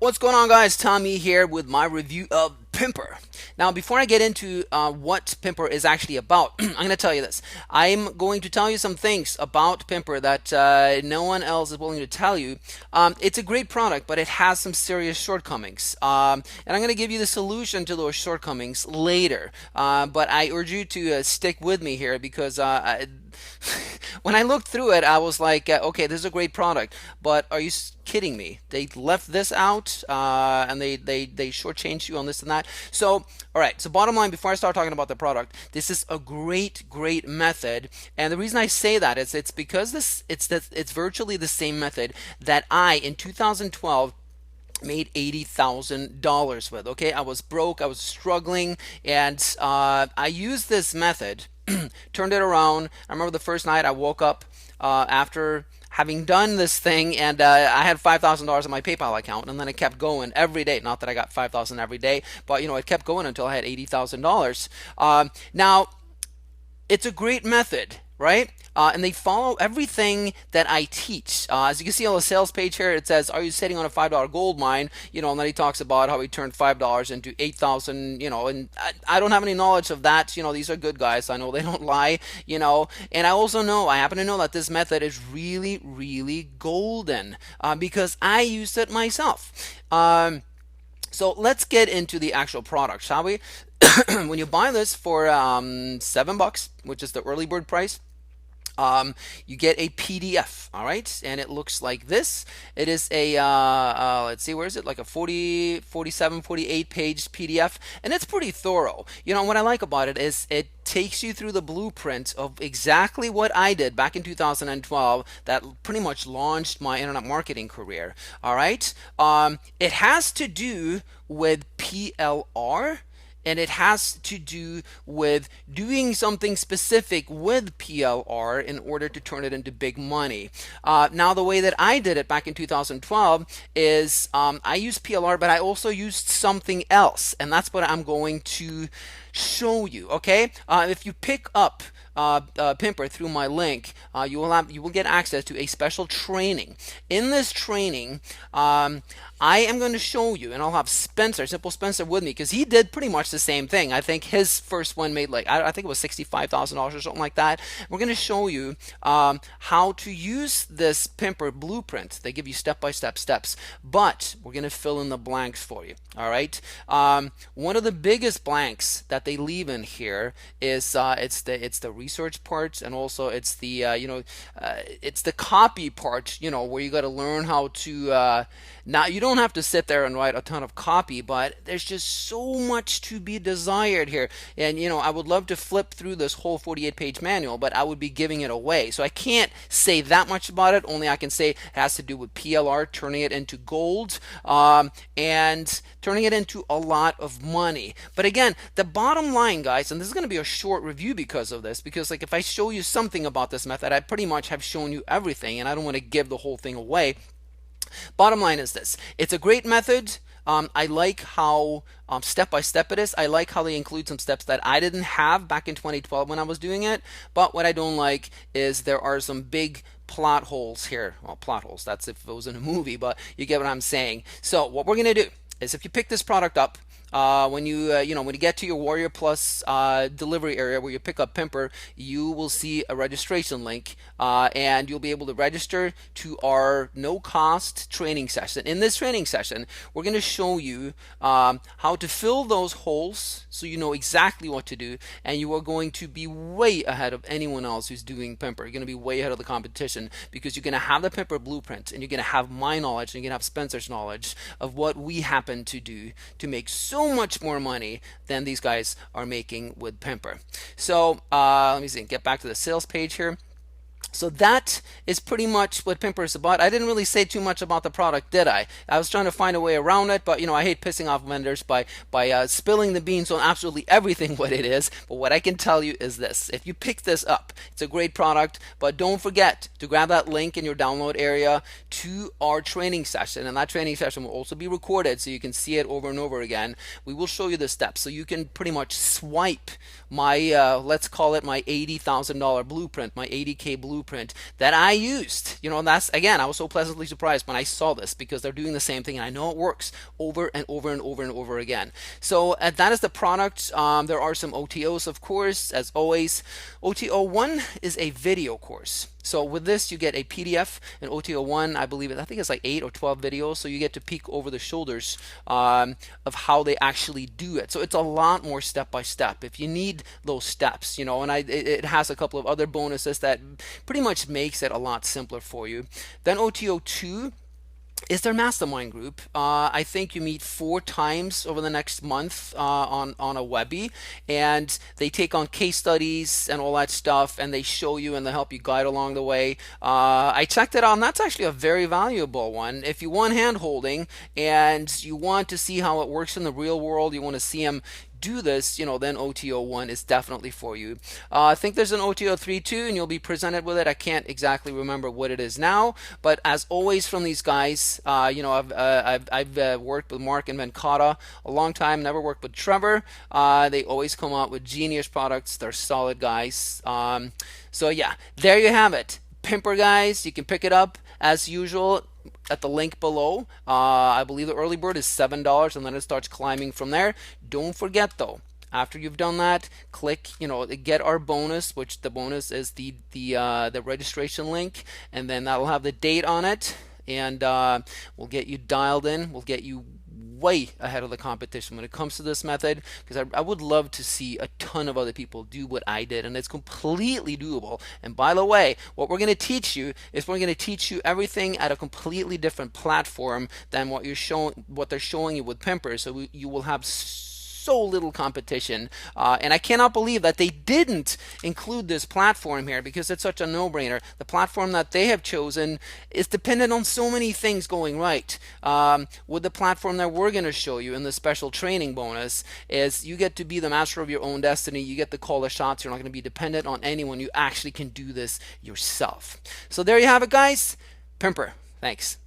What's going on, guys? Tommy here with my review of Pimpr. Now, before I get into what Pimpr is actually about, I'm going to tell you this. I'm going to tell you some things about Pimpr that no one else is willing to tell you. It's a great product, but it has some serious shortcomings. And I'm going to give you the solution to those shortcomings later. But I urge you to stick with me here because when I looked through it, I was like, okay, this is a great product, but are you kidding me? They left this out and they shortchanged you on this and that. So, all right. So, bottom line, before I start talking about the product, this is a great method, and the reason I say that is it's because it's virtually the same method that I in 2012 made $80,000 with. Okay, I was broke, I was struggling, and I used this method, turned it around. I remember the first night I woke up after having done this thing, and I had $5,000 in my PayPal account, and then it kept going every day. Not that I got 5,000 every day, but it kept going until I had $80,000. Now, it's a great method, right? And they follow everything that I teach. As you can see on the sales page here, it says, "Are you sitting on a $5 gold mine?" And then he talks about how he turned $5 into 8,000. And I don't have any knowledge of that. These are good guys. I know they don't lie. And I happen to know that this method is really golden because I used it myself. So let's get into the actual product, shall we? When you buy this for $7, which is the early bird price, you get a PDF, all right, and it looks like this. It is a let's see, where is it? Like a 40, 47, 48 page PDF, and it's pretty thorough. What I like about it is it takes you through the blueprint of exactly what I did back in 2012 that pretty much launched my internet marketing career. All right, it has to do with PLR. And it has to do with doing something specific with PLR in order to turn it into big money. Now, the way that I did it back in 2012 is I used PLR, but I also used something else, and that's what I'm going to show you. Okay, if you pick up Pimpr through my link, you will get access to a special training. In this training, I am going to show you, and I'll have Simple Spencer, with me because he did pretty much the same thing. I think his first one made I think it was $65,000 or something like that. We're going to show you how to use this Pimpr blueprint. They give you step-by-step steps, but we're going to fill in the blanks for you. All right. One of the biggest blanks that they leave in here is it's the research part, and also it's the it's the copy part. Where you got to learn how to. Now, you don't have to sit there and write a ton of copy, but there's just so much to be desired here. And, I would love to flip through this whole 48-page manual, but I would be giving it away. So I can't say that much about it. Only I can say it has to do with PLR, turning it into gold, and turning it into a lot of money. But again, the bottom line, guys, and this is going to be a short review because of this, because if I show you something about this method, I pretty much have shown you everything, and I don't want to give the whole thing away. Bottom line is this. It's a great method. I like how step by step it is. I like how they include some steps that I didn't have back in 2012 when I was doing it. But what I don't like is there are some big plot holes here. Well, plot holes, that's if it was in a movie, but you get what I'm saying. So what we're going to do is, if you pick this product up, when you get to your Warrior Plus delivery area where you pick up Pimpr, you will see a registration link, and you'll be able to register to our no-cost training session. In this training session, we're going to show you how to fill those holes so you know exactly what to do, and you are going to be way ahead of anyone else who's doing Pimpr. You're going to be way ahead of the competition because you're going to have the Pimpr blueprint, and you're going to have my knowledge, and you're going to have Spencer's knowledge of what we happen to do to make so much more money than these guys are making with Pimpr. So let me see, get back to the sales page here. So that is pretty much what Pimpr is about. I didn't really say too much about the product, did I? I was trying to find a way around it, but I hate pissing off vendors by spilling the beans on absolutely everything what it is. But what I can tell you is this: if you pick this up, it's a great product, but don't forget to grab that link in your download area to our training session, and that training session will also be recorded so you can see it over and over again. We will show you the steps so you can pretty much swipe my let's call it my $80,000 blueprint, my 80K blueprint blueprint that I used. And that's, again, I was so pleasantly surprised when I saw this, because they're doing the same thing and I know it works over and over and over and over again. So that is the product. There are some OTOs, of course, as always. OTO 1 is a video course. So with this, you get a PDF. In OTO 1, I think it's like 8 or 12 videos. So you get to peek over the shoulders of how they actually do it. So it's a lot more step by step if you need those steps, and it has a couple of other bonuses that pretty much makes it a lot simpler for you. Then OTO 2 is their mastermind group. I think you meet 4 times over the next month on a Webby, and they take on case studies and all that stuff, and they show you and they help you guide along the way. I checked it out, and that's actually a very valuable one. If you want hand holding and you want to see how it works in the real world, you want to see them do this, then OTO 1 is definitely for you. I think there's an OTO 3 too, and you'll be presented with it. I can't exactly remember what it is now, but as always from these guys, I've worked with Mark and Venkata a long time, never worked with Trevor. They always come out with genius products. They're solid guys. So yeah, there you have it. Pimpr, guys, you can pick it up as usual at the link below. I believe the early bird is $7, and then it starts climbing from there. Don't forget though, after you've done that, click, get our bonus, which the bonus is the registration link, and then that'll have the date on it, and we'll get you dialed in. We'll get you way ahead of the competition when it comes to this method, because I would love to see a ton of other people do what I did, and it's completely doable. And by the way, what we're going to teach you is we're going to teach you everything at a completely different platform than what they're showing you with Pimpr. So you will have so little competition, and I cannot believe that they didn't include this platform here, because it's such a no-brainer. The platform that they have chosen is dependent on so many things going right. With the platform that we're going to show you in the special training bonus, is you get to be the master of your own destiny. You get to call the shots. You're not going to be dependent on anyone. You actually can do this yourself. So there you have it, guys. Pimpr. Thanks.